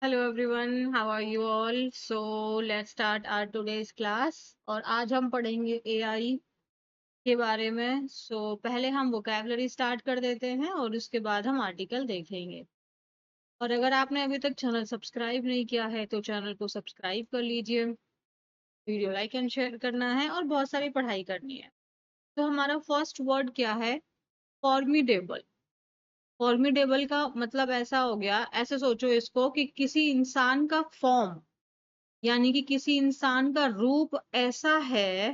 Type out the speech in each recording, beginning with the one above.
Hello everyone, how are you all? So let's start our today's class. और आज हम पढ़ेंगे एआई के बारे में। पहले हम वोकैबलरी स्टार्ट कर देते हैं और उसके बाद हम आर्टिकल देखेंगे। और अगर आपने अभी तक चैनल सब्सक्राइब नहीं किया है तो चैनल को सब्सक्राइब कर लीजिए। वीडियो लाइक एंड शेयर करना है और बहुत सारी पढ़ाई करनी है। तो हमारा फर्स्ट वर्ड क्या है? फॉर्मिडेबल। फॉर्मिडेबल का मतलब ऐसा हो गया, ऐसे सोचो इसको कि किसी इंसान का फॉर्म, यानी कि किसी इंसान का रूप ऐसा है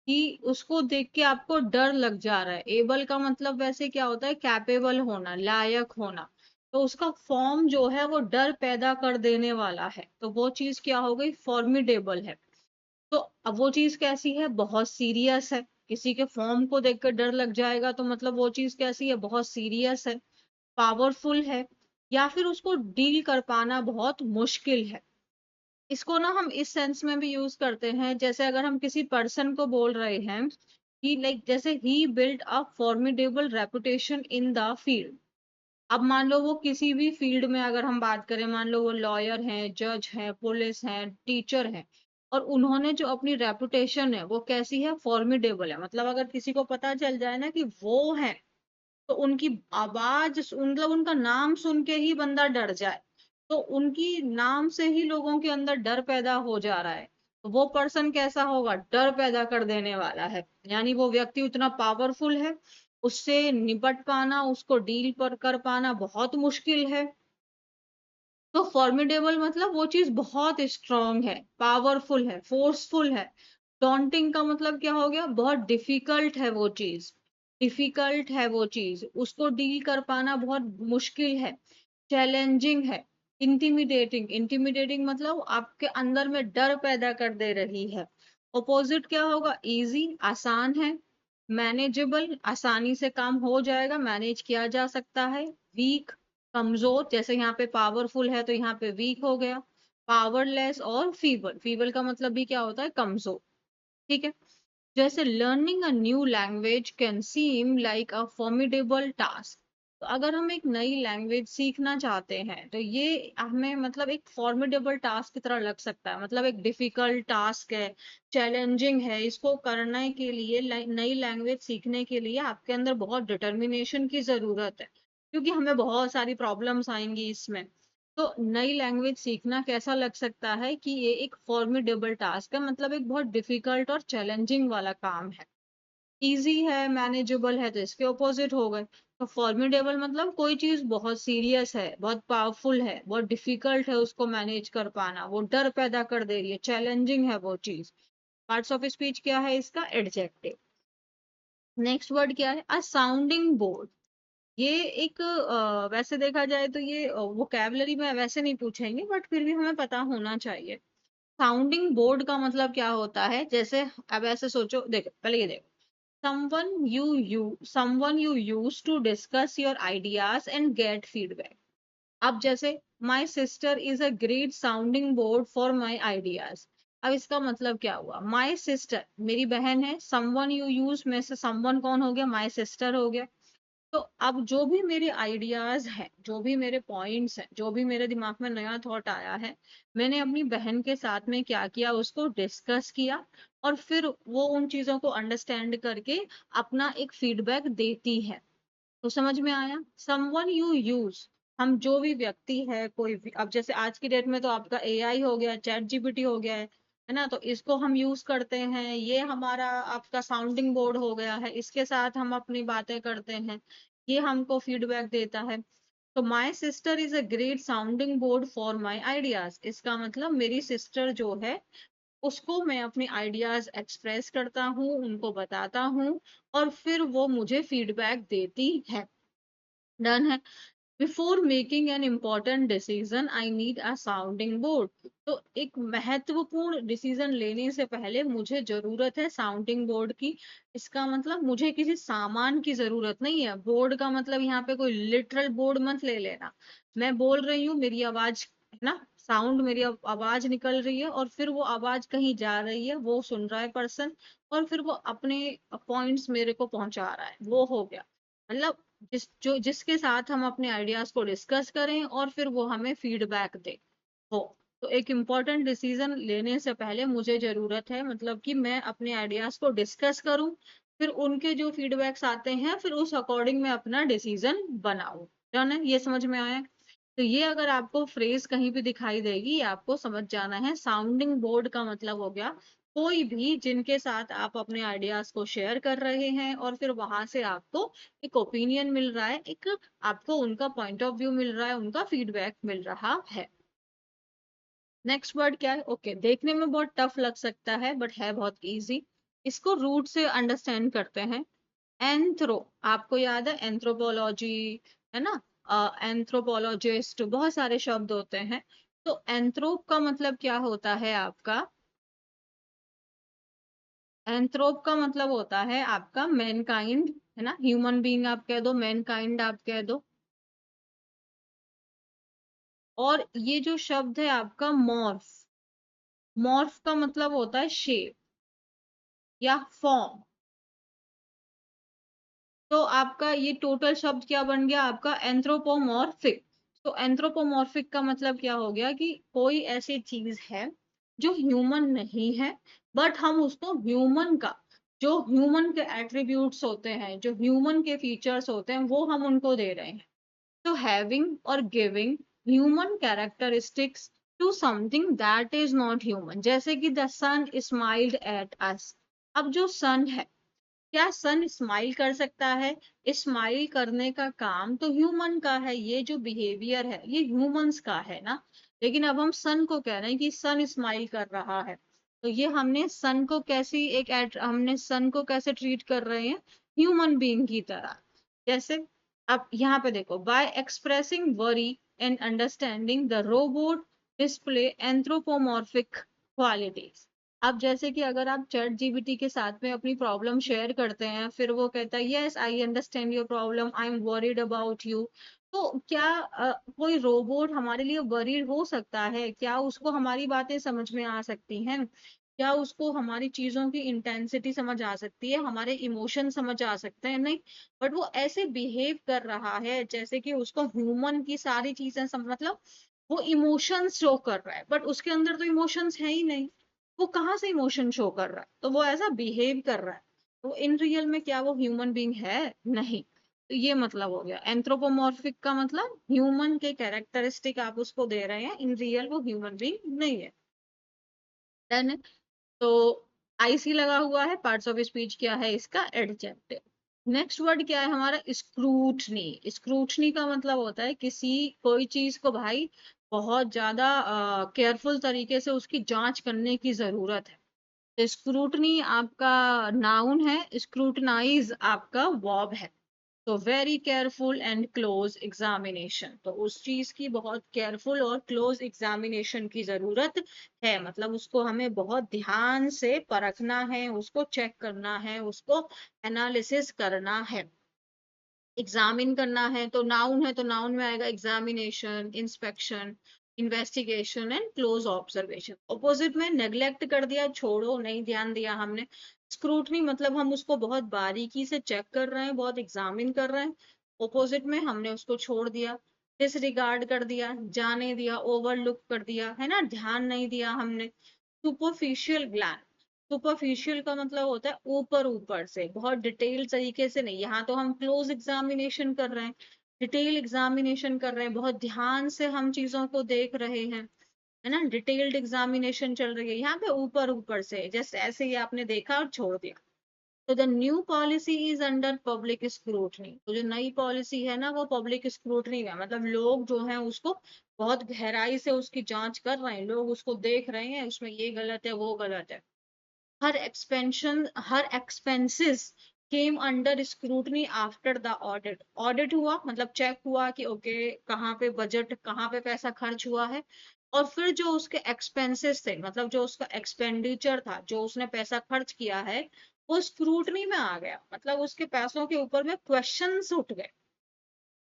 कि उसको देख के आपको डर लग जा रहा है। एबल का मतलब वैसे क्या होता है? कैपेबल होना, लायक होना। तो उसका फॉर्म जो है वो डर पैदा कर देने वाला है, तो वो चीज क्या हो गई? फॉर्मिडेबल है। तो अब वो चीज कैसी है? बहुत सीरियस है। किसी के फॉर्म को देखकर डर लग जाएगा तो मतलब वो चीज कैसी है? बहुत सीरियस है, पावरफुल है, या फिर उसको डील कर पाना बहुत मुश्किल है। इसको ना हम इस सेंस में भी यूज करते हैं, जैसे अगर हम किसी पर्सन को बोल रहे हैं कि जैसे ही build a formidable reputation in the field. अब मान लो वो किसी भी फील्ड में, अगर हम बात करें, मान लो वो लॉयर हैं, जज हैं, पुलिस हैं, टीचर हैं, और उन्होंने जो अपनी रेपुटेशन है वो कैसी है? फॉर्मिडेबल है। मतलब अगर किसी को पता चल जाए ना कि वो है, तो उनकी आवाज, मतलब उनका नाम सुन के ही बंदा डर जाए, तो उनकी नाम से ही लोगों के अंदर डर पैदा हो जा रहा है। तो वो पर्सन कैसा होगा? डर पैदा कर देने वाला है। यानी वो व्यक्ति उतना पावरफुल है, उससे निपट पाना, उसको डील पर कर पाना बहुत मुश्किल है। तो फॉर्मिडेबल मतलब वो चीज बहुत स्ट्रांग है, पावरफुल है, फोर्सफुल है। डॉन्टिंग का मतलब क्या हो गया? बहुत डिफिकल्ट है वो चीज। डिफिकल्ट है वो चीज, उसको डील कर पाना बहुत मुश्किल है। चैलेंजिंग है। इंटिमिडेटिंग, इंटिमिडेटिंग मतलब आपके अंदर में डर पैदा कर दे रही है। ऑपोजिट क्या होगा? इजी, आसान है। मैनेजेबल, आसानी से काम हो जाएगा, मैनेज किया जा सकता है। वीक, कमजोर, जैसे यहाँ पे पावरफुल है तो यहाँ पे वीक हो गया। पावरलेस और फीबल, फीबल का मतलब भी क्या होता है? कमजोर। ठीक है। जैसे learning a new language can seem like a formidable task. तो अगर हम एक नई लैंग्वेज सीखना चाहते हैं तो ये हमें मतलब एक फॉर्मिडेबल टास्क की तरह लग सकता है। मतलब एक डिफिकल्ट टास्क है, चैलेंजिंग है। इसको करने के लिए, नई लैंग्वेज सीखने के लिए आपके अंदर बहुत डिटर्मिनेशन की जरूरत है, क्योंकि हमें बहुत सारी प्रॉब्लम्स आएंगी इसमें। तो नई लैंग्वेज सीखना कैसा लग सकता है कि ये एक फॉर्मिडेबल टास्क है, मतलब एक बहुत डिफिकल्ट और चैलेंजिंग वाला काम है। इजी है, मैनेजेबल है, तो इसके ऑपोजिट हो गए। तो फॉर्मिडेबल मतलब कोई चीज बहुत सीरियस है, बहुत पावरफुल है, बहुत डिफिकल्ट है उसको मैनेज कर पाना, वो डर पैदा कर दे रही है, चैलेंजिंग है वो चीज। पार्ट्स ऑफ स्पीच क्या है इसका? एडजेक्टिव। नेक्स्ट वर्ड क्या है? अ साउंडिंग बोर्ड। ये एक वैसे देखा जाए तो ये वोकैबलरी में वैसे नहीं पूछेंगे, बट फिर भी हमें पता होना चाहिए। साउंडिंग बोर्ड का मतलब क्या होता है? जैसे अब ऐसे सोचो, देखो पहले ये देखो। Someone you use to discuss your ideas and get feedback. अब जैसे my sister is a great sounding board for my ideas. अब इसका मतलब क्या हुआ? माई सिस्टर मेरी बहन है, समवन यू यूज में से समवन कौन हो गया? माई सिस्टर हो गया। तो अब जो भी मेरे आइडियाज हैं, जो भी मेरे पॉइंट्स हैं, जो भी मेरे दिमाग में नया थॉट आया है, मैंने अपनी बहन के साथ में क्या किया? उसको डिस्कस किया, और फिर वो उन चीजों को अंडरस्टैंड करके अपना एक फीडबैक देती है। तो समझ में आया? समवन यू यूज, हम जो भी व्यक्ति है, कोई भी, अब जैसे आज की डेट में तो आपका एआई हो गया, चैट जीपीटी हो गया है ना? तो इसको हम यूज करते हैं, ये हमारा आपका साउंडिंग बोर्ड हो गया है, इसके साथ हम अपनी बातें करते हैं, ये हमको फीडबैक देता है। तो my sister is a great sounding board for my ideas, इसका मतलब मेरी सिस्टर जो है, उसको मैं अपने आइडियाज एक्सप्रेस करता हूँ, उनको बताता हूँ, और फिर वो मुझे फीडबैक देती है। डन है। Before making an important decision I need a sounding board. तो एक महत्वपूर्ण डिसीजन लेने से पहले मुझे जरूरत है साउंडिंग बोर्ड की। इसका मतलब मुझे किसी सामान की जरूरत नहीं है। बोर्ड का मतलब यहाँ पे कोई लिटरल बोर्ड मत ले लेना। मैं बोल रही हूँ, मेरी आवाज है ना, साउंड, मेरी आवाज निकल रही है, और फिर वो आवाज कहीं जा रही है, वो सुन रहा है पर्सन, और फिर वो अपने पॉइंट्स मेरे को पहुंचा रहा है, वो हो गया। मतलब जिसके साथ हम अपने आइडियाज को डिस्कस करें और फिर वो हमें फीडबैक दे हो। तो एक इम्पॉर्टेंट डिसीजन लेने से पहले मुझे जरूरत है मतलब कि मैं अपने आइडियाज को डिस्कस करूं, फिर उनके जो फीडबैक्स आते हैं फिर उस अकॉर्डिंग मैं अपना डिसीजन बनाऊं। डन है, ये समझ में आया? तो ये अगर आपको फ्रेज कहीं भी दिखाई देगी आपको समझ जाना है साउंडिंग बोर्ड का मतलब हो गया कोई भी जिनके साथ आप अपने आइडियाज को शेयर कर रहे हैं और फिर वहां से आपको एक ओपिनियन मिल रहा है, एक आपको उनका पॉइंट ऑफ व्यू मिल रहा है, उनका फीडबैक मिल रहा है। नेक्स्ट वर्ड क्या है? ओके, देखने में बहुत टफ लग सकता है बट है बहुत इजी। इसको रूट से अंडरस्टैंड करते हैं। एंथ्रो, आपको याद है एंथ्रोपोलॉजी, है ना? एंथ्रोपोलॉजिस्ट, बहुत सारे शब्द होते हैं। तो एंथ्रोप का मतलब क्या होता है आपका? एंथ्रोप का मतलब होता है आपका मैनकाइंड, है ना? ह्यूमन बीइंग आप कह दो, मैनकाइंड आप कह दो। और ये जो शब्द है आपका मॉर्फ, मॉर्फ का मतलब होता है शेप या फॉर्म। तो आपका ये टोटल शब्द क्या बन गया आपका? एंथ्रोपोमॉर्फिक। तो एंथ्रोपोमॉर्फिक का मतलब क्या हो गया कि कोई ऐसी चीज है जो ह्यूमन नहीं है बट हम उसको ह्यूमन का, जो ह्यूमन के एट्रीब्यूट्स होते हैं, जो ह्यूमन के फीचर्स होते हैं वो हम उनको दे रहे हैं। तो हैविंग और giving human characteristics to something that is not human, जैसे कि the sun smiled at us. अब जो सन है, क्या सन स्माइल कर सकता है? स्माइल करने का काम तो ह्यूमन का है, ये जो बिहेवियर है ये ह्यूमंस का है ना। लेकिन अब हम सन को कह रहे हैं कि सन स्माइल कर रहा है, तो ये हमने सन को कैसी हमने सन को कैसे ट्रीट कर रहे हैं? ह्यूमन बीइंग की तरह। जैसे अब यहाँ पे देखो, bye expressing worry and understanding the robot display anthropomorphic qualities. अब जैसे कि अगर आप चैट जीपीटी के साथ में अपनी प्रॉब्लम शेयर करते हैं, फिर वो कहता है yes I understand your problem, I am worried about you. तो क्या कोई रोबोट हमारे लिए वरीड हो सकता है? क्या उसको हमारी बातें समझ में आ सकती हैं? क्या उसको हमारी चीजों की इंटेंसिटी समझ आ सकती है, हमारे इमोशन समझ आ सकते हैं? नहीं। बट वो ऐसे बिहेव कर रहा है जैसे कि उसको ह्यूमन की सारी चीजें मतलब वो इमोशंस शो कर रहा है बट उसके अंदर तो इमोशंस है ही नहीं। वो कहाँ से इमोशन शो कर रहा है? तो वो ऐसा बिहेव कर रहा है। तो इन रियल में क्या वो ह्यूमन बीइंग है? नहीं। तो ये मतलब हो गया एंथ्रोपोमॉर्फिक का मतलब ह्यूमन के कैरेक्टरिस्टिक आप उसको दे रहे हैं, इन रियल वो ह्यूमन बीइंग नहीं है। डन है। तो आईसी लगा हुआ है, पार्ट्स ऑफ स्पीच क्या है इसका? एडजेक्टिव। नेक्स्ट वर्ड क्या है हमारा? स्क्रूटनी। स्क्रूटनी का मतलब होता है किसी कोई चीज को भाई बहुत ज्यादा केयरफुल तरीके से उसकी जांच करने की जरूरत है। स्क्रूटनी आपका नाउन है, स्क्रूटनाइज आपका वर्ब है। तो very careful and close examination, तो उस चीज की बहुत केयरफुल और क्लोज एग्जामिनेशन की जरूरत है, मतलब उसको हमें बहुत ध्यान से परखना है, उसको चेक करना है, उसको एनालिसिस करना है, एग्जामिन करना है। तो नाउन है तो नाउन में आएगा examination, inspection, investigation and close observation. Opposite में नेग्लेक्ट कर दिया, छोड़ो, नहीं ध्यान दिया हमने। स्क्रूटनी मतलब हम उसको बहुत बारीकी से चेक कर रहे हैं, बहुत एग्जामिन कर रहे हैं। ऑपोजिट में हमने उसको छोड़ दिया, डिसरिगार्ड कर दिया, जाने दिया, ओवरलुक कर दिया, है ना, ध्यान नहीं दिया हमने। सुपरफिशियल ग्लैंस, सुपरफिशियल का मतलब होता है ऊपर ऊपर से, बहुत डिटेल तरीके से नहीं। यहाँ तो हम क्लोज एग्जामिनेशन कर रहे हैं, डिटेल एग्जामिनेशन कर रहे हैं, बहुत ध्यान से हम चीजों को देख रहे हैं, है ना, डिटेल्ड एग्जामिनेशन चल रही है। यहाँ पे ऊपर ऊपर से जस्ट ऐसे ही आपने देखा और छोड़ दिया। तो the new policy is under public scrutiny, तो जो नई पॉलिसी है ना वो पब्लिक स्क्रूटनी में, मतलब लोग जो है उसको बहुत गहराई से उसकी जांच कर रहे हैं, लोग उसको देख रहे हैं, उसमें ये गलत है वो गलत है। हर expenses came under scrutiny after the audit. Audit हुआ मतलब चेक हुआ कि ओके कहाँ पे बजट, कहाँ पे पैसा खर्च हुआ है, और फिर जो उसके एक्सपेंसेस थे, मतलब जो उसका एक्सपेंडिचर था, जो उसने पैसा खर्च किया है, वो स्क्रूटनी में आ गया, मतलब उसके पैसों के ऊपर में क्वेश्चंस उठ गए।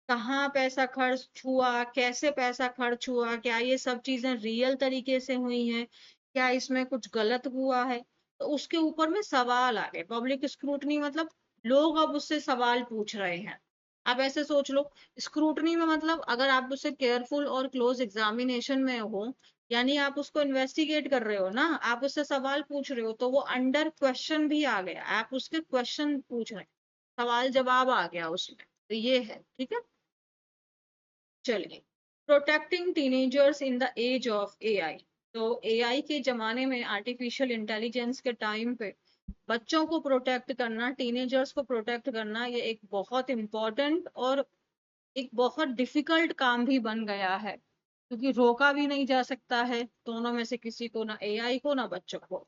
कहाँ पैसा खर्च हुआ, कैसे पैसा खर्च हुआ, क्या ये सब चीजें रियल तरीके से हुई हैं, क्या इसमें कुछ गलत हुआ है? तो उसके ऊपर में सवाल आ गए, पब्लिक स्क्रूटनी मतलब लोग अब उससे सवाल पूछ रहे हैं। आप ऐसे सोच लो, स्क्रूटनी में मतलब अगर आप उससे केयरफुल और क्लोज एग्जामिनेशन में हो, यानी आप उसको इन्वेस्टिगेट कर रहे हो ना, आप उससे सवाल पूछ रहे हो, तो वो अंडर क्वेश्चन भी आ गया, आप उसके क्वेश्चन पूछ रहे हैं, सवाल जवाब आ गया उसमें, तो ये है, ठीक है। चलिए, protecting teenagers in the age of AI. तो एआई के जमाने में, आर्टिफिशियल इंटेलिजेंस के टाइम पे बच्चों को प्रोटेक्ट करना, टीनेजर्स को प्रोटेक्ट करना, ये एक बहुत इम्पोर्टेंट और एक बहुत डिफिकल्ट काम भी बन गया है, क्योंकि रोका भी नहीं जा सकता है दोनों में से किसी को, ना एआई को ना बच्चों को।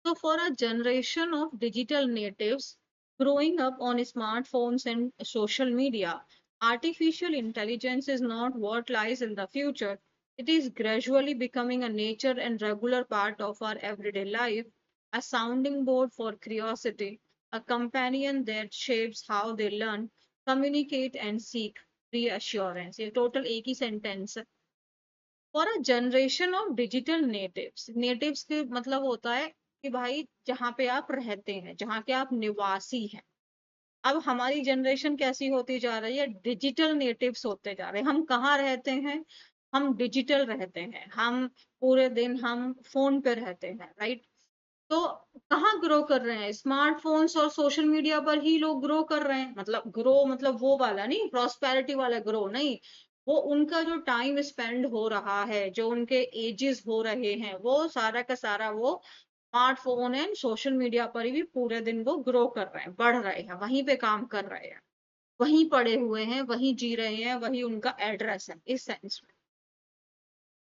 So, for a generation of digital natives growing up on smartphones and social media, artificial intelligence is not what lies in the future. It is gradually becoming a nature and regular part of our everyday life, a sounding board for curiosity, a companion that shapes how they learn, communicate, and seek reassurance. ये total एक ही sentence है। For a generation of digital natives, natives के मतलब होता है कि भाई जहाँ पे आप रहते हैं, जहाँ के आप निवासी हैं। अब हमारी जनरेशन कैसी होती जा रही है, डिजिटल नेटिव्स होते जा रहे हैं। हम कहाँ रहते हैं, हम डिजिटल रहते हैं, हम पूरे दिन हम फोन पे रहते हैं, राइट। तो कहाँ ग्रो कर रहे हैं, स्मार्टफोन्स और सोशल मीडिया पर ही लोग ग्रो कर रहे हैं, मतलब ग्रो मतलब वो वाला नहीं, प्रॉस्पेरिटी वाला ग्रो नहीं, वो उनका जो टाइम स्पेंड हो रहा है, जो उनके एजेस हो रहे हैं, वो सारा का सारा वो स्मार्टफोन एंड सोशल मीडिया पर ही पूरे दिन वो ग्रो कर रहे हैं, बढ़ रहे हैं, वहीं पे काम कर रहे हैं, वहीं पड़े हुए हैं, वहीं जी रहे हैं, वही उनका एड्रेस है इस सेंस में।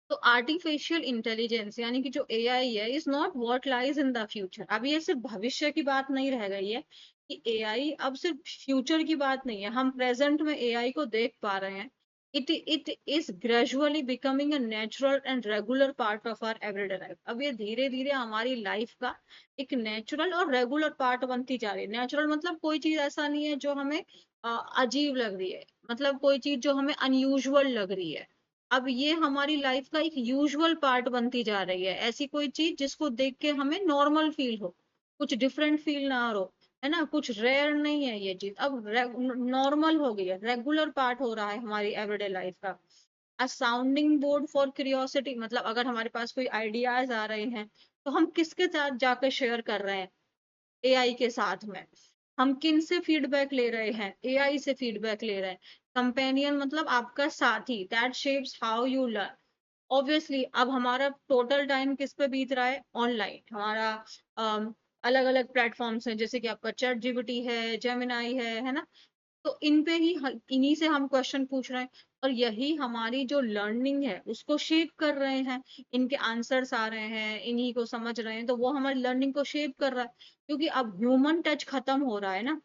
तो आर्टिफिशियल इंटेलिजेंस यानी कि जो एआई है, is not what lies in the future. अब ये सिर्फ भविष्य की बात नहीं रह गई है कि एआई अब सिर्फ फ्यूचर की बात नहीं है, हम प्रेजेंट में एआई को देख पा रहे हैं। It is gradually becoming a natural and regular part of our everyday life. अब ये धीरे धीरे हमारी लाइफ का एक नेचुरल और रेगुलर पार्ट बनती जा रही है। नेचुरल मतलब कोई चीज ऐसा नहीं है जो हमें अजीब लग रही है, मतलब कोई चीज जो हमें अनयूजुअल लग रही है, अब ये हमारी लाइफ का एक यूजुअल पार्ट बनती जा रही है। ऐसी कोई चीज जिसको देख के हमें नॉर्मल फील हो, कुछ डिफरेंट फील ना हो, है ना, कुछ रेयर नहीं है ये चीज, अब नॉर्मल हो गई है, रेगुलर पार्ट हो रहा है हमारी एवरीडे लाइफ का। अ साउंडिंग बोर्ड फॉर क्यूरियोसिटी, मतलब अगर हमारे पास कोई आइडियाज आ रहे हैं, तो हम किसके साथ जाकर शेयर कर रहे हैं, एआई के साथ में। हम किन से फीडबैक ले रहे हैं, एआई से फीडबैक ले रहे हैं। कंपेनियन मतलब आपका साथी, that shapes how you learn. Obviously अब हमारा टोटल टाइम किस पे बीत रहा है, ऑनलाइन। हमारा अलग अलग प्लेटफॉर्म्स हैं, जैसे कि आपका चैट जीपीटी है, जेमिनाई है ना। तो इन पे ही इन्हीं से हम क्वेश्चन पूछ रहे हैं, और यही हमारी जो लर्निंग है उसको शेप कर रहे हैं। इनके आंसर्स आ रहे हैं, इन्हीं को समझ रहे हैं, तो वो हमारी लर्निंग को शेप कर रहा है, क्योंकि अब ह्यूमन टच खत्म हो रहा है ना।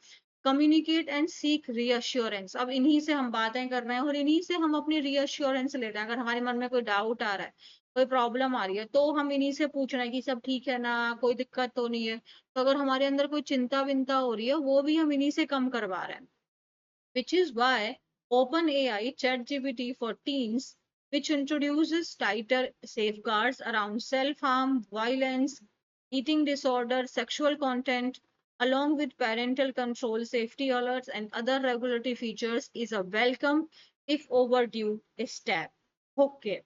कम्युनिकेट एंड सीक रीअश्योरेंस, अब इन्हीं से हम बातें कर रहे हैं और इन्हीं से हम अपनी रीअश्योरेंस ले रहे हैं। अगर हमारे मन में कोई डाउट आ रहा है, कोई प्रॉब्लम आ रही है, तो हम इन्हीं से पूछ रहे हैं कि सब ठीक है ना, कोई दिक्कत तो नहीं है। तो अगर हमारे अंदर कोई चिंता विंता हो रही है, वो भी हम इन्हीं से कम करवा रहे हैं। Which is why OpenAI ChatGPT for teens, which introduces tighter safeguards around self-harm, violence, eating disorder, sexual content, along with parental control, safety alerts, and other regulatory features, is a welcome, if overdue, step. Okay.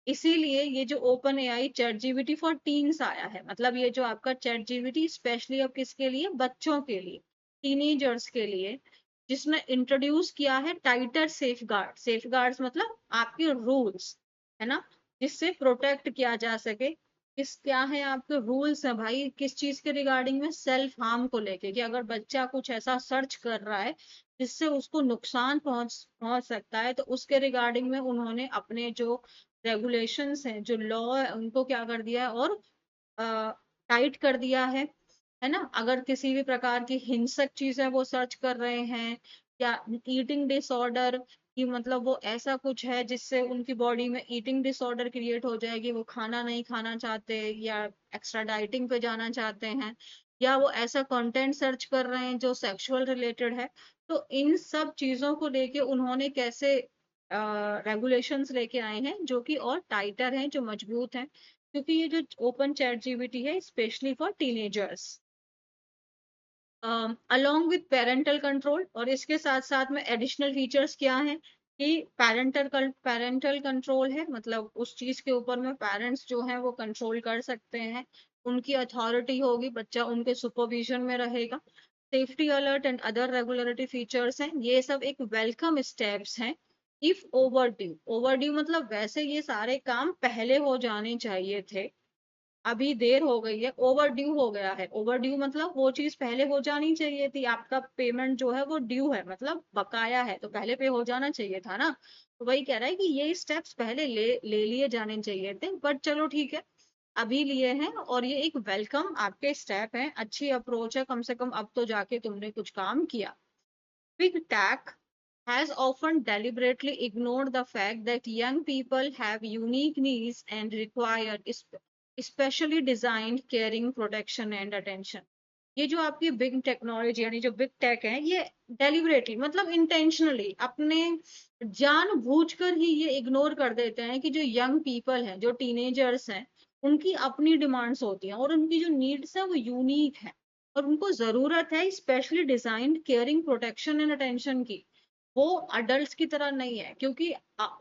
इसीलिए ये जो open AI chat GPT for teens आया है, मतलब ये जो आपका chat GPT specially अब किसके लिए, बच्चों के लिए, टीनेजर्स के लिए, जिसने इंट्रोड्यूस किया है टाइटर सेफगार्ड। सेफगार्ड्स मतलब आपके रूल्स, है ना, जिससे प्रोटेक्ट किया जा सके। किस क्या है आपके रूल्स है भाई, किस चीज के रिगार्डिंग में, सेल्फ हार्म को लेके, कि अगर बच्चा कुछ ऐसा सर्च कर रहा है जिससे उसको नुकसान पहुंच पहुंच सकता है, तो उसके रिगार्डिंग में उन्होंने अपने जो रेगुलेशंस हैं, जो लॉ है, उनको क्या कर दिया है, और टाइट कर दिया है ना। अगर किसी भी प्रकार की हिंसक चीज है वो सर्च कर रहे हैं, या ईटिंग डिसऑर्डर, कि मतलब वो ऐसा कुछ है जिससे उनकी बॉडी में ईटिंग डिसऑर्डर क्रिएट हो जाएगी, वो खाना नहीं खाना चाहते, या एक्स्ट्रा डाइटिंग पे जाना चाहते हैं, या वो ऐसा कंटेंट सर्च कर रहे हैं जो सेक्सुअल रिलेटेड है। तो इन सब चीजों को लेके उन्होंने कैसे रेगुलेशंस लेके आए हैं, जो कि और टाइटर हैं, जो मजबूत हैं, क्योंकि ये जो ओपन चैट जीपीटी है specially for teenagers. Along with parental control, और इसके साथ साथ में एडिशनल फीचर्स क्या हैं कि पेरेंटल कंट्रोल है, मतलब उस चीज के ऊपर में पेरेंट्स जो हैं वो कंट्रोल कर सकते हैं, उनकी अथॉरिटी होगी, बच्चा उनके सुपरविजन में रहेगा। Safety alert and other regularity features हैं, ये सब एक वेलकम स्टेप्स हैं। इफ ओवर ड्यू मतलब वैसे ये सारे काम पहले हो जाने चाहिए थे, अभी देर हो गई है, ओवर ड्यू हो गया है। ओवर ड्यू मतलब वो चीज पहले हो जानी चाहिए थी, आपका पेमेंट जो है वो ड्यू है, मतलब बकाया है, तो पहले पे हो जाना चाहिए था ना। तो वही कह रहा है कि ये स्टेप्स पहले ले लिए जाने चाहिए थे, बट चलो ठीक है, अभी लिए हैं, और ये एक वेलकम आपके स्टेप है, अच्छी अप्रोच है, कम से कम अब तो जाके तुमने कुछ काम किया। Big tech has often deliberately ignored the fact that young people have unique needs and require specially designed caring, protection and attention. ये जो आपकी बिग टेक्नोलॉजी यानी जो बिग टेक है, ये डेलिबरेटली मतलब इंटेंशनली अपने जानबूझकर ही ये इग्नोर कर देते हैं कि जो यंग पीपल हैं, जो टीनेजर्स हैं, उनकी अपनी डिमांड्स होती हैं और उनकी जो नीड्स है वो यूनिक है, और उनको जरूरत है specially designed caring, protection and attention की। वो अडल्ट की तरह नहीं है, क्योंकि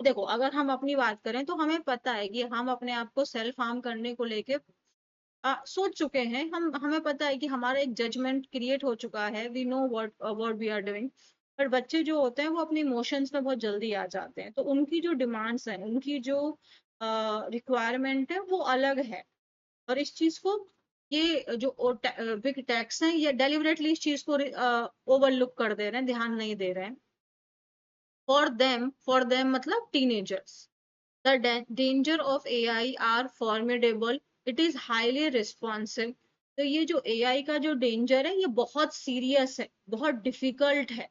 देखो, अगर हम अपनी बात करें तो हमें पता है कि हम अपने आप को सेल्फ हार्म करने को लेके सोच चुके हैं, हमें पता है कि हमारा एक जजमेंट क्रिएट हो चुका है, we know what we are doing. पर बच्चे जो होते हैं वो अपनी इमोशंस में बहुत जल्दी आ जाते हैं, तो उनकी जो डिमांड्स हैं, उनकी जो रिक्वायरमेंट है वो अलग है। और इस चीज को, ये जो बिग टैक्स हैं, ये डेलिबरेटली इस चीज को ओवरलुक कर दे रहे हैं, ध्यान नहीं दे रहे हैं। फॉर देम मतलब teenagers, the danger of AI are formidable. It is highly responsive. तो ये जो AI का जो डेंजर है ये बहुत सीरियस है, बहुत डिफिकल्ट है।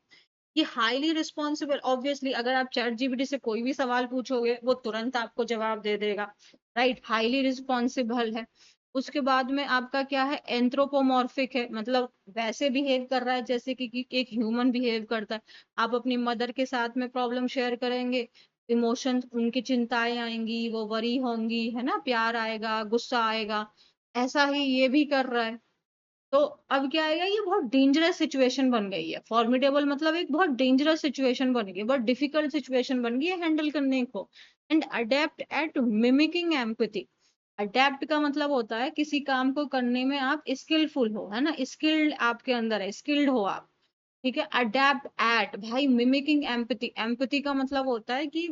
ये हाईली रिस्पॉन्सिबल, ऑब्वियसली अगर आप चैट जीपीटी से कोई भी सवाल पूछोगे वो तुरंत आपको जवाब दे देगा, राइट। हाईली रिस्पॉन्सिबल है। उसके बाद में आपका क्या है, एंथ्रोपोमॉर्फिक है, मतलब वैसे बिहेव कर रहा है जैसे कि एक ह्यूमन बिहेव करता है। आप अपनी मदर के साथ में प्रॉब्लम शेयर करेंगे, इमोशंस, उनकी चिंताएं आएंगी, वो वरी होंगी, है ना, प्यार आएगा, गुस्सा आएगा, ऐसा ही ये भी कर रहा है। तो अब क्या आएगा, ये बहुत डेंजरस सिचुएशन बन गई है। फॉर्मिडेबल मतलब एक बहुत डेंजरस सिचुएशन बन गई, बहुत डिफिकल्ट सिचुएशन बन गई है हैंडल करने को। And adept at mimicking empathy. Adept का मतलब होता है किसी काम को करने में आप स्किलफुल हो, है ना, स्किल्ड आपके अंदर है, स्किल्ड हो आप, ठीक है। अडेप्ट एट भाई मिमिकिंग एम्पैथी, एम्पैथी का मतलब होता है कि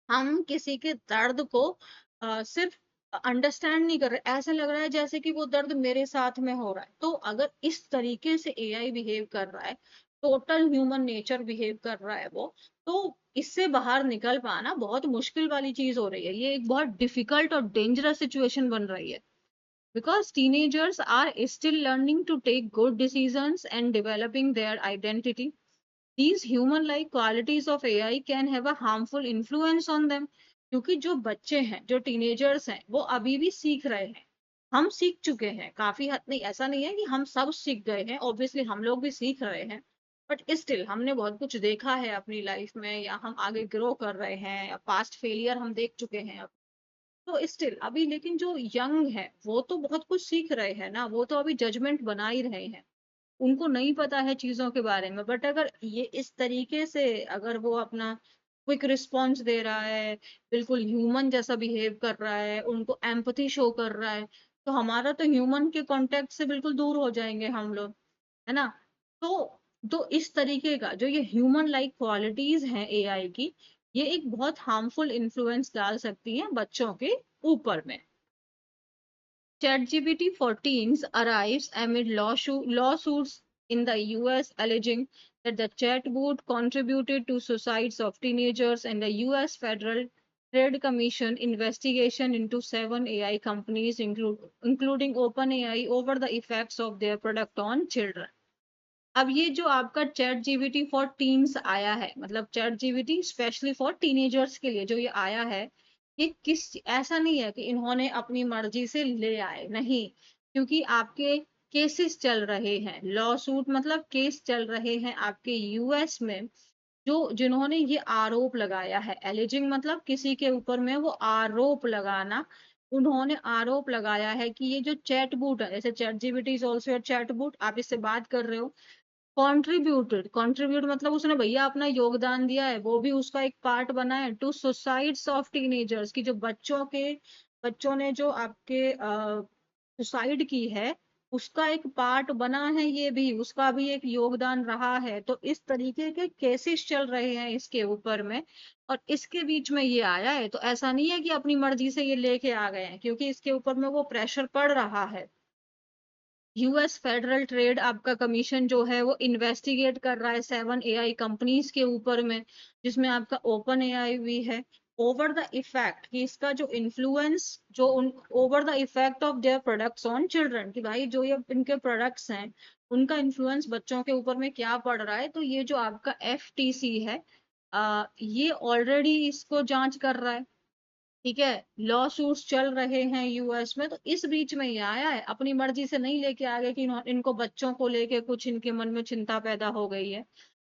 हम किसी के दर्द को सिर्फ अंडरस्टैंड नहीं कर रहे, ऐसा लग रहा है जैसे कि वो दर्द मेरे साथ में हो रहा है। तो अगर इस तरीके से एआई बिहेव कर रहा है, टोटल ह्यूमन नेचर बिहेव कर रहा है वो, तो इससे बाहर निकल पाना बहुत मुश्किल वाली चीज हो रही है। ये एक बहुत डिफिकल्ट और डेंजरस सिचुएशन बन रही है, because teenagers are still learning to take good decisions and developing their identity. These human-like qualities of AI can have a harmful influence on them. क्योंकि जो बच्चे हैं, जो टीनेजर्स हैं, वो अभी भी सीख रहे हैं। हम सीख चुके हैं काफी हद, नहीं ऐसा नहीं है कि हम सब सीख गए हैं, ऑब्वियसली हम लोग भी सीख रहे हैं, बट स्टिल हमने बहुत कुछ देखा है अपनी लाइफ में, या हम आगे ग्रो कर रहे हैं, या पास्ट फेलियर हम देख चुके हैं अब। तो स्टिल अभी, लेकिन जो यंग है वो तो बहुत कुछ सीख रहे हैं ना, वो तो अभी जजमेंट बना ही रहे हैं, उनको नहीं पता है चीजों के बारे में। बट अगर ये इस तरीके से अगर वो अपना क्विक रिस्पॉन्स दे रहा है, बिल्कुल ह्यूमन जैसा बिहेव कर रहा है, उनको एम्पथी शो कर रहा है, तो हमारा तो ह्यूमन के कांटेक्ट से बिल्कुल दूर हो जाएंगे हम लोग, है ना। तो इस तरीके का जो ये ह्यूमन लाइक क्वालिटीज हैं एआई की, ये एक बहुत हार्मफुल इन्फ्लुएंस डाल सकती हैं बच्चों के ऊपर में। ChatGPT 14 arrives amid lawsuits in the US alleging that the chatbot contributed to suicides of teenagers, and the US Federal Trade Commission investigation into 7 AI companies, including OpenAI, over the effects of their product on children. अब ये जो आपका chat GPT for teens आया है, मतलब chat GPT specially for teenagers के लिए जो ये आया है, ये किस, ऐसा नहीं है कि इन्होंने अपनी मर्जी से ले आए, नहीं, क्योंकि आपके केसेस चल रहे हैं, लॉ सूट मतलब केस चल रहे हैं आपके यूएस में, जो जिन्होंने ये आरोप लगाया है, एलिजिंग मतलब किसी के ऊपर में वो आरोप लगाना, उन्होंने आरोप लगाया है कि ये जो चैटबॉट है, जैसे chat GPT is also a chatbot, आप इससे बात कर रहे हो, कंट्रीब्यूट मतलब उसने भैया अपना योगदान दिया है, वो भी उसका एक पार्ट बना है टू सुसाइड्स ऑफ टीनेजर्स, की जो बच्चों ने जो आपके सुसाइड की है, उसका एक पार्ट बना है, ये भी उसका भी एक योगदान रहा है। तो इस तरीके के केसेस चल रहे हैं इसके ऊपर में, और इसके बीच में ये आया है। तो ऐसा नहीं है कि अपनी मर्जी से ये लेके आ गए हैं, क्योंकि इसके ऊपर में वो प्रेशर पड़ रहा है। यूएस फेडरल ट्रेड आपका कमीशन जो है वो इन्वेस्टिगेट कर रहा है 7 AI कंपनीज के ऊपर में, जिसमें आपका ओपन एआई भी है। ओवर द इफेक्ट, कि इसका जो इन्फ्लुएंस, जो उन over the effect of their products on children, कि भाई जो ये इनके प्रोडक्ट्स हैं उनका इन्फ्लुएंस बच्चों के ऊपर में क्या पड़ रहा है। तो ये जो आपका एफटीसी है, ये ऑलरेडी इसको जांच कर रहा है। ठीक है, लॉ सूट्स चल रहे हैं यूएस में। तो इस बीच में ये आया है, अपनी मर्जी से नहीं लेके आ गए कि इनको बच्चों को लेके कुछ इनके मन में चिंता पैदा हो गई है।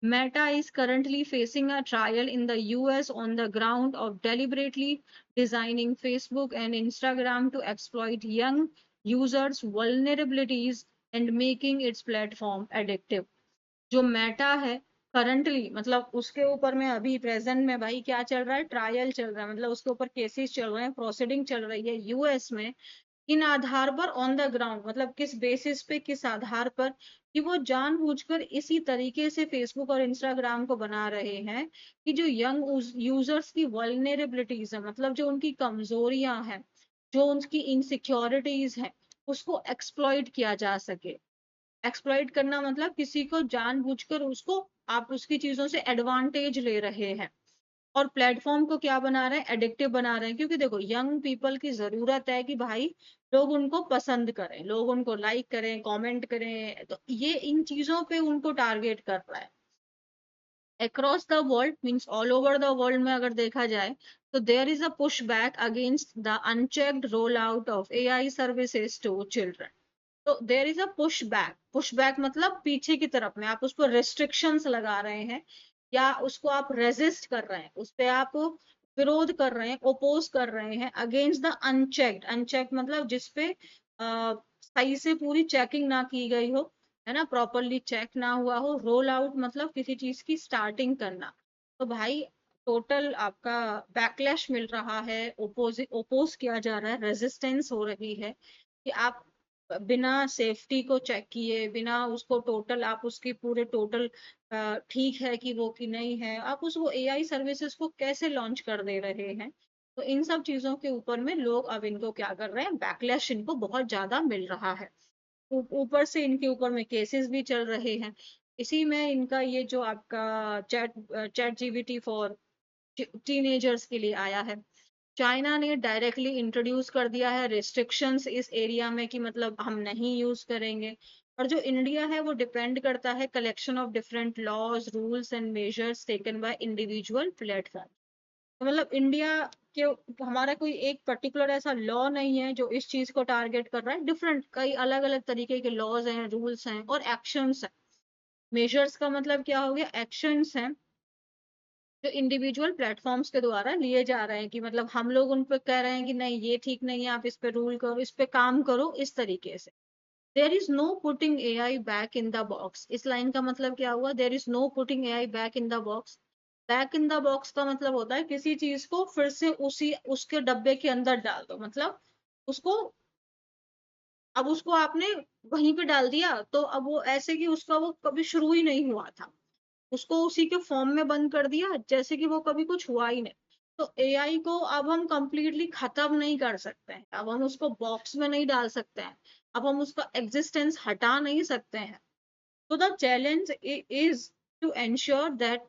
Meta is currently facing a trial in the US on the ground of deliberately designing Facebook and Instagram to exploit young users' vulnerabilities and making its platform addictive। जो मेटा है करंटली, मतलब उसके ऊपर में अभी प्रेजेंट में भाई क्या चल रहा है, ट्रायल चल रहा है, मतलब उसके ऊपर केसेस चल रहे हैं, प्रोसीडिंग चल रही है यूएस में। किन आधार पर, ऑन द ग्राउंड, मतलब किस बेसिस पे, किस आधार पर, कि वो जानबूझकर इसी तरीके से फेसबुक और इंस्टाग्राम को बना रहे हैं कि जो यंग यूजर्स की वल्नरेबिलिटीज है, मतलब जो उनकी कमजोरियां हैं, जो उनकी इनसिक्योरिटीज हैं, उसको एक्सप्लॉइट किया जा सके। एक्सप्लॉइट करना मतलब किसी को जानबूझकर उसको, आप उसकी चीजों से एडवांटेज ले रहे हैं। और प्लेटफॉर्म को क्या बना रहे हैं, एडिक्टिव बना रहे हैं। क्योंकि देखो, यंग पीपल की जरूरत है कि भाई लोग उनको पसंद करें, लोग उनको लाइक करें, कमेंट करें। तो ये इन चीजों पे उनको टारगेट कर रहा है। Across the world means all over the world में अगर देखा जाए, तो there is a push back against the unchecked roll out of AI services to children. तो there is a push back मतलब पीछे की तरफ में, आप उस पर रेस्ट्रिक्शंस लगा रहे हैं, या उसको आप रेजिस्ट कर रहे हैं, उस पे आप विरोध कर रहे हैं, ओपोज कर रहे हैं अगेंस्ट द अनचेक्ड मतलब जिसपे सही से पूरी चेकिंग ना की गई हो, है ना, प्रॉपरली चेक ना हुआ हो। रोल आउट मतलब किसी चीज की स्टार्टिंग करना। तो भाई टोटल आपका बैकलैश मिल रहा है, ओपोज किया जा रहा है, रेजिस्टेंस हो रही है कि आप बिना सेफ्टी को चेक किए, बिना उसको टोटल, आप उसकी पूरे टोटल ठीक है कि वो कि नहीं है, आप उसको एआई सर्विसेज को कैसे लॉन्च कर दे रहे हैं। तो इन सब चीजों के ऊपर में लोग अब इनको क्या कर रहे हैं, बैकलैश इनको बहुत ज्यादा मिल रहा है। ऊपर से इनके ऊपर में केसेस भी चल रहे हैं। इसी में इनका ये जो आपका chat chat GPT for teenagers के लिए आया है। चाइना ने डायरेक्टली इंट्रोड्यूस कर दिया है रिस्ट्रिक्शंस इस एरिया में, कि मतलब हम नहीं यूज करेंगे। और जो इंडिया है वो डिपेंड करता है collection of different laws, rules and measures taken by individual platform. तो मतलब इंडिया के, हमारा कोई एक पर्टिकुलर ऐसा लॉ नहीं है जो इस चीज को टारगेट कर रहा है। डिफरेंट कई अलग अलग तरीके के लॉज हैं, रूल्स हैं और एक्शंस हैं। मेजर्स का मतलब क्या हो गया, एक्शंस हैं जो इंडिविजुअल प्लेटफॉर्म्स के द्वारा लिए जा रहे हैं, कि मतलब हम लोग उन पे कह रहे हैं कि नहीं ये ठीक नहीं है, आप इस पे रूल करो, इस पे काम करो, इस तरीके से। There is know putting AI back in the box, इस लाइन का मतलब क्या हुआ, there is know putting AI back in the box. Back in the box का मतलब होता है किसी चीज को फिर से उसी उसके डब्बे के अंदर डाल दो, मतलब उसको, अब उसको आपने वहीं पे डाल दिया, तो अब वो ऐसे कि उसका वो कभी शुरू ही नहीं हुआ था, उसको उसी के फॉर्म में बंद कर दिया जैसे कि वो कभी कुछ हुआ ही नहीं। तो एआई को अब हम कंप्लीटली खत्म नहीं कर सकते हैं, अब हम उसको बॉक्स में नहीं डाल सकते हैं, अब हम उसका एग्जिस्टेंस हटा नहीं सकते हैं। तो the challenge is to ensure that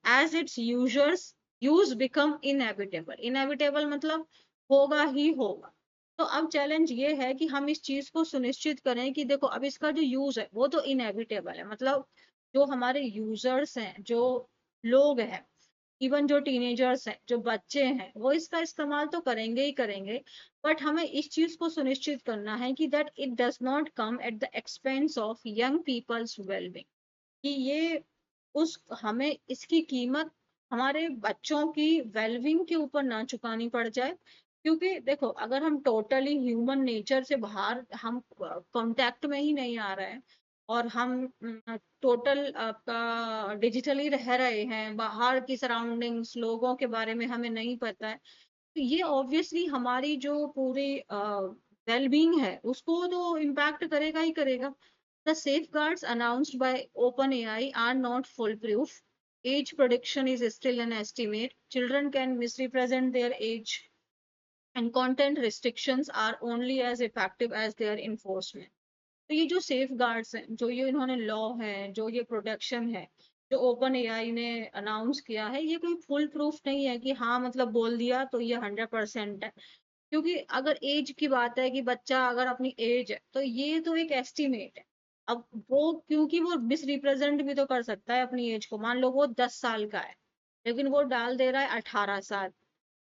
as its users use become inevitable, inevitable मतलब होगा ही होगा। तो अब चैलेंज ये है कि हम इस चीज को सुनिश्चित करें कि देखो, अब इसका जो यूज है वो तो इनएविटेबल है, मतलब जो हमारे यूजर्स हैं, जो लोग हैं, इवन जो टीनेजर्स हैं, जो बच्चे हैं, वो इसका इस्तेमाल तो करेंगे ही करेंगे। बट हमें इस चीज को सुनिश्चित करना है कि that it does not come at the expense of young people's wellbeing, कि ये उस हमें इसकी कीमत हमारे बच्चों की वेलबींग के ऊपर ना चुकानी पड़ जाए। क्योंकि देखो अगर हम टोटली ह्यूमन नेचर से बाहर, हम कांटेक्ट में ही नहीं आ रहे हैं, और हम टोटल आपका डिजिटली रह रहे हैं, बाहर की सराउंडिंग्स लोगों के बारे में हमें नहीं पता है, तो ये ऑब्वियसली हमारी जो पूरी वेल बीइंग है उसको तो इम्पैक्ट करेगा ही करेगा। The safeguards announced by OpenAI are not foolproof. Age prediction is still an estimate. Children can misrepresent their age, and content restrictions are only as effective as their enforcement. तो ये जो safe guards हैं, जो ये इन्होंने law है, जो ये प्रोटेक्शन है, जो ओपन एआई ने अनाउंस किया है, ये कोई फुल प्रूफ नहीं है कि हाँ मतलब बोल दिया तो ये 100% है। क्योंकि अगर एज की बात है कि बच्चा अगर अपनी एज है, तो ये तो एक एस्टिमेट है। अब वो क्योंकि वो मिस रिप्रेजेंट भी तो कर सकता है अपनी एज को, मान लो वो 10 साल का है लेकिन वो डाल दे रहा है 18 साल।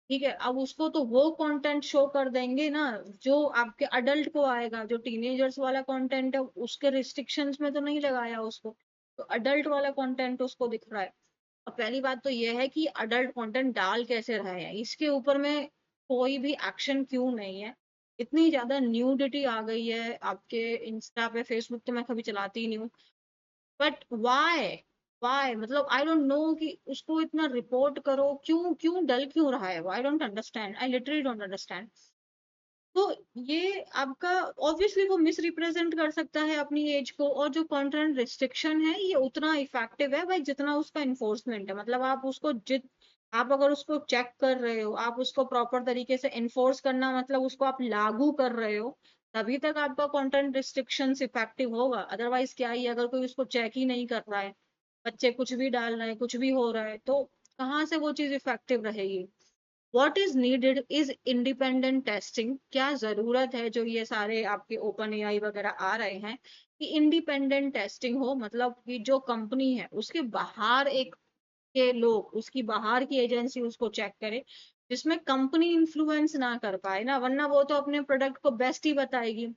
ठीक है, अब उसको तो वो कंटेंट शो कर देंगे ना जो आपके अडल्ट को आएगा। जो टीनेजर्स वाला कंटेंट है उसके रिस्ट्रिक्शंस में तो नहीं लगाया उसको, तो अडल्ट वाला कंटेंट उसको दिख रहा है। अब पहली बात तो यह है कि अडल्ट कंटेंट डाल कैसे रहे हैं, इसके ऊपर में कोई भी एक्शन क्यों नहीं है। इतनी ज्यादा न्यूडिटी आ गई है आपके इंस्टा पे, फेसबुक तो मैं कभी चलाती ही नहीं हूँ, बट वाई मतलब आई डोंट नो कि उसको इतना रिपोर्ट करो, क्यों क्यों डल क्यों रहा है वो, I don't understand, I literally don't understand. तो ये आपका ऑब्वियसली वो मिस रिप्रेजेंट कर सकता है अपनी एज को, और जो कंटेंट रिस्ट्रिक्शन है ये उतना इफेक्टिव है भाई जितना उसका इन्फोर्समेंट है। मतलब आप उसको आप अगर उसको चेक कर रहे हो, आप उसको प्रॉपर तरीके से इन्फोर्स करना मतलब उसको आप लागू कर रहे हो, तभी तक आपका कंटेंट रिस्ट्रिक्शन इफेक्टिव होगा। अदरवाइज क्या ही, अगर कोई उसको चेक ही नहीं कर रहा है, बच्चे कुछ भी डाल रहे हैं, कुछ भी हो रहा है, तो कहाँ से वो चीज इफेक्टिव रहेगी। What is needed is independent testing. क्या जरूरत है, जो ये सारे आपके ओपन एआई वगैरह आ रहे हैं, कि इंडिपेंडेंट टेस्टिंग हो, मतलब कि जो कंपनी है उसके बाहर एक के लोग, उसकी बाहर की एजेंसी उसको चेक करे, जिसमें कंपनी इन्फ्लुएंस ना कर पाए ना, वरना वो तो अपने प्रोडक्ट को बेस्ट ही बताएगी।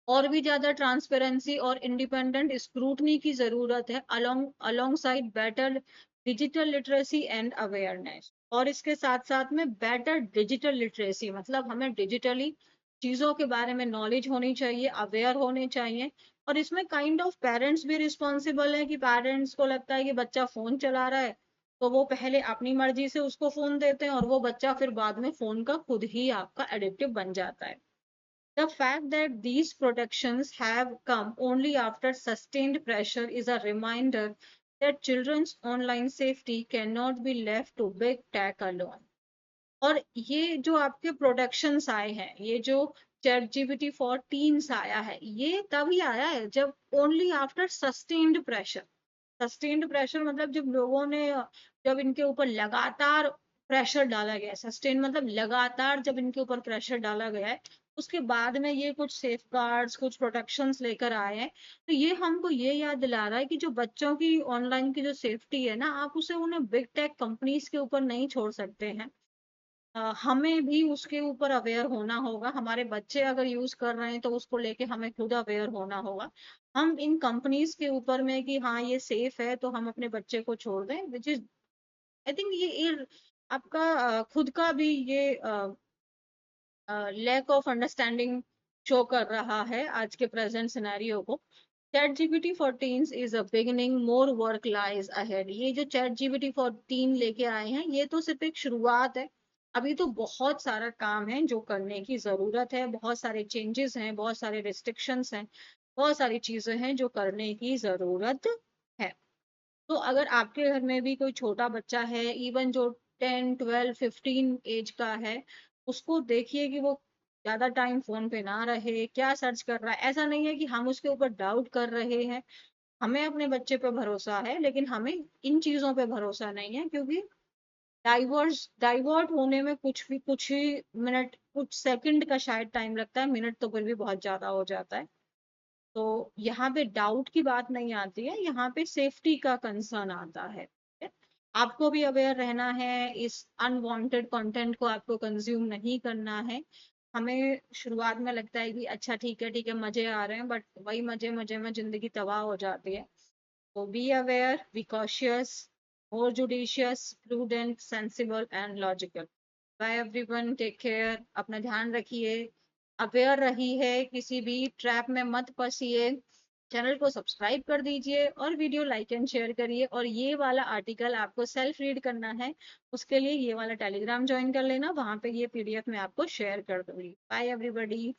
और भी ज्यादा ट्रांसपेरेंसी और इंडिपेंडेंट स्क्रूटनी की जरूरत है, along side better digital literacy and awareness. और इसके साथ साथ में बेटर डिजिटल लिटरेसी, मतलब हमें डिजिटली चीजों के बारे में नॉलेज होनी चाहिए, अवेयर होने चाहिए। और इसमें काइंड ऑफ पेरेंट्स भी रिस्पॉन्सिबल है, कि पेरेंट्स को लगता है कि बच्चा फोन चला रहा है, तो वो पहले अपनी मर्जी से उसको फोन देते हैं, और वो बच्चा फिर बाद में फोन का खुद ही आपका एडिक्टिव बन जाता है। The fact that these protections have come only after sustained pressure is a reminder that children's online safety cannot be left to big tech alone. और ये जो आपके प्रोडक्शंस आए हैं, ये जो चैट जीपीटी फॉर टीन्स आया है, ये तभी आया है जब only after sustained pressure. Sustained pressure मतलब जब लोगों ने, जब इनके ऊपर लगातार प्रेशर डाला गया है, सस्टेन मतलब लगातार जब इनके ऊपर प्रेशर डाला गया है, उसके बाद में ये कुछ सेफ गार्ड्स, कुछ प्रोटेक्शंस लेकर आए हैं। तो ये हमको ये याद दिला रहा है कि जो बच्चों की ऑनलाइन की जो सेफ्टी है ना, आप उसे उन्हें बिग टेक कंपनीज के ऊपर नहीं छोड़ सकते हैं। हमें भी उसके ऊपर अवेयर होना होगा। हमारे बच्चे अगर यूज कर रहे हैं तो उसको लेके हमें खुद अवेयर होना होगा। हम इन कंपनीज के ऊपर में कि हाँ ये सेफ है तो हम अपने बच्चे को छोड़ दें, विच इज आई थिंक ये आपका खुद का भी ये लैक ऑफ अंडरस्टैंडिंग शो कर रहा है आज के प्रेजेंट सिनेरियो को। Chat GPT 14 is a beginning, more work lies ahead. ये जो चैट जीपीटी 14 लेके आए हैं, ये तो सिर्फ एक शुरुआत है। अभी तो बहुत सारा काम है जो करने की जरूरत है, बहुत सारे चेंजेस हैं, बहुत सारे रिस्ट्रिक्शंस हैं, बहुत सारी चीजें हैं जो करने की जरूरत है। तो अगर आपके घर में भी कोई छोटा बच्चा है, इवन जो 10, 12, 15 एज का है, उसको देखिए कि वो ज्यादा टाइम फोन पे ना रहे, क्या सर्च कर रहा है। ऐसा नहीं है कि हम उसके ऊपर डाउट कर रहे हैं, हमें अपने बच्चे पे भरोसा है, लेकिन हमें इन चीजों पे भरोसा नहीं है, क्योंकि डाइवर्ट होने में कुछ ही मिनट, कुछ सेकंड का शायद टाइम लगता है, मिनट तो फिर भी बहुत ज्यादा हो जाता है। तो यहाँ पे डाउट की बात नहीं आती है, यहाँ पे सेफ्टी का कंसर्न आता है। ठीक है? आपको भी अवेयर रहना है, इस अनवांटेड कंटेंट को आपको कंज्यूम नहीं करना है। हमें शुरुआत में लगता है कि अच्छा ठीक है मजे आ रहे हैं, बट वही मजे मजे में जिंदगी तबाह हो जाती है। तो be aware, be cautious, more judicious, prudent, sensible and logical. Bye everyone, take care, अपना ध्यान रखिए, अवेयर रहिए, किसी भी ट्रैप में मत फंसिए, चैनल को सब्सक्राइब कर दीजिए और वीडियो लाइक एंड शेयर करिए। और ये वाला आर्टिकल आपको सेल्फ रीड करना है, उसके लिए ये वाला टेलीग्राम ज्वाइन कर लेना, वहां पे ये पीडीएफ मैं आपको शेयर कर दूंगी। Bye everybody.